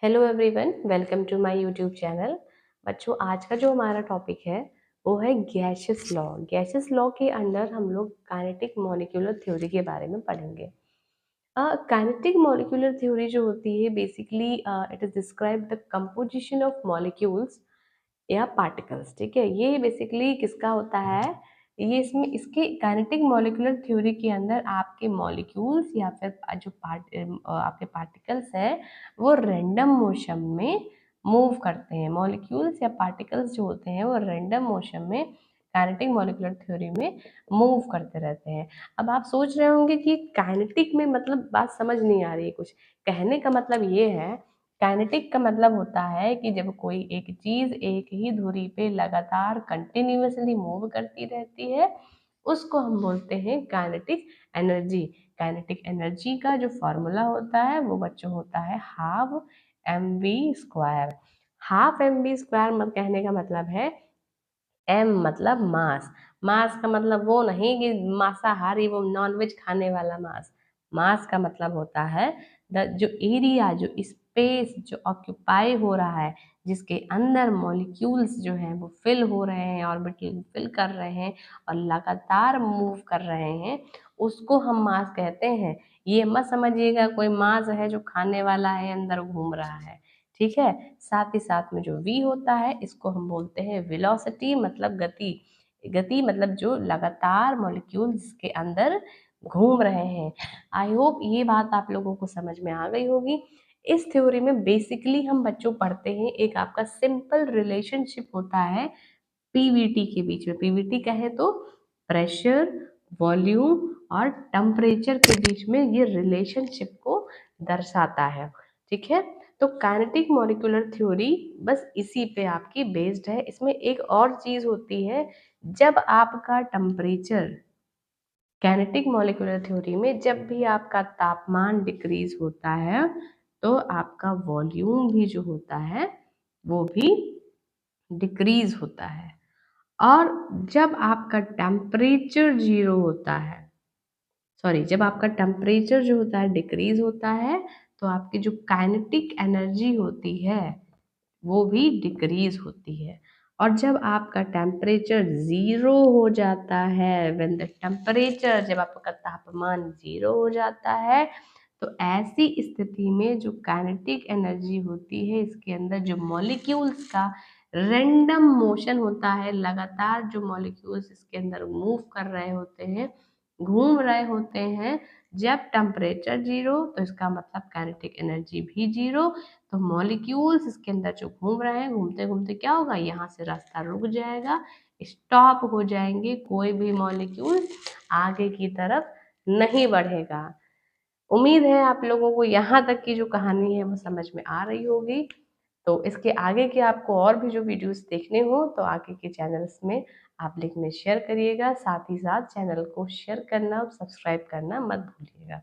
Hello everyone, welcome to my YouTube channel. बच्चों, आज का जो हमारा टॉपिक है वो है गैसियस लॉ। गैसियस लॉ के अंडर हम लोग काइनेटिक मॉलिक्यूलर थ्योरी के बारे में पढ़ेंगे। काइनेटिक मॉलिक्यूलर थ्योरी जो होती है basically it is describe the composition of molecules या पार्टिकल्स। ठीक है, ये बेसिकली किसका होता है? ये इसमें इसके काइनेटिक मॉलिक्यूलर थ्योरी के अंदर आपके मॉलिक्यूल्स या फिर जो आपके पार्टिकल्स हैं वो रैंडम मोशन में मूव करते हैं। मॉलिक्यूल्स या पार्टिकल्स जो होते हैं वो रैंडम मोशन में काइनेटिक मॉलिक्यूलर थ्योरी में मूव करते रहते हैं। अब आप सोच रहे होंगे कि काइनेटिक में मतलब बात समझ नहीं आ रही है कुछ। कहने का मतलब ये है, काइनेटिक का मतलब होता है कि जब कोई एक चीज एक ही धुरी पे लगातार कंटिन्यूअसली मूव करती रहती है उसको हम बोलते हैं काइनेटिक एनर्जी। काइनेटिक एनर्जी का जो फॉर्मूला होता है वो बच्चों होता है हाफ mv²। हाफ mv² मत कहने का मतलब है एम मतलब मास। मास का मतलब वो नहीं कि मांसाहारी वो नॉनवेज खाने वाला मास। मास का मतलब होता है जो एरिया जो स्पेस जो ऑक्यूपाई हो रहा है, जिसके अंदर मॉलिक्यूल्स जो हैं वो फिल हो रहे हैं, ऑर्बिटल फिल कर रहे हैं और लगातार मूव कर रहे हैं, उसको हम मास कहते हैं। ये मत समझिएगा कोई मास है जो खाने वाला है अंदर घूम रहा है। ठीक है, साथ ही साथ में जो v होता है इसको हम बोलते हैं वेलोसिटी, मतलब गति। गति मतलब जो लगातार मॉलिक्यूल्स के अंदर घूम रहे हैं। आई होप ये बात आप लोगों को समझ में आ गई होगी। इस थ्योरी में बेसिकली हम बच्चों पढ़ते हैं एक आपका सिंपल रिलेशनशिप होता है पीवीटी के बीच में। पीवीटी कहे तो प्रेशर, वॉल्यूम और टेम्परेचर के बीच में ये रिलेशनशिप को दर्शाता है। ठीक है, तो काइनेटिक मॉलिक्यूलर थ्योरी बस इसी पे आपकी बेस्ड है। इसमें एक और चीज होती है, जब आपका टेम्परेचर काइनेटिक मॉलिक्यूलर थ्योरी में जब भी आपका तापमान डिक्रीज होता है तो आपका वॉल्यूम भी जो होता है वो भी डिक्रीज होता है। और जब आपका टेम्परेचर जीरो होता है, सॉरी, जब आपका टेम्परेचर जो होता है डिक्रीज होता है तो आपकी जो काइनेटिक एनर्जी होती है वो भी डिक्रीज होती है। और जब आपका टेम्परेचर जीरो हो जाता है, व्हेन द टेम्परेचर, जब आपका तापमान जीरो हो जाता है तो ऐसी स्थिति में जो काइनेटिक एनर्जी होती है इसके अंदर जो मॉलिक्यूल्स का रैंडम मोशन होता है, लगातार जो मॉलिक्यूल्स इसके अंदर मूव कर रहे होते हैं, घूम रहे होते हैं, जब टेम्परेचर जीरो तो इसका मतलब काइनेटिक एनर्जी भी जीरो। तो मॉलिक्यूल्स इसके अंदर जो घूम रहे हैं, घूमते घूमते क्या होगा, यहाँ से रास्ता रुक जाएगा, स्टॉप हो जाएंगे, कोई भी मॉलिक्यूल आगे की तरफ नहीं बढ़ेगा। उम्मीद है आप लोगों को यहाँ तक की जो कहानी है वो समझ में आ रही होगी। तो इसके आगे के आपको और भी जो वीडियोस देखने हो तो आगे के चैनल्स में आप लिंक में शेयर करिएगा। साथ ही साथ चैनल को शेयर करना और सब्सक्राइब करना मत भूलिएगा।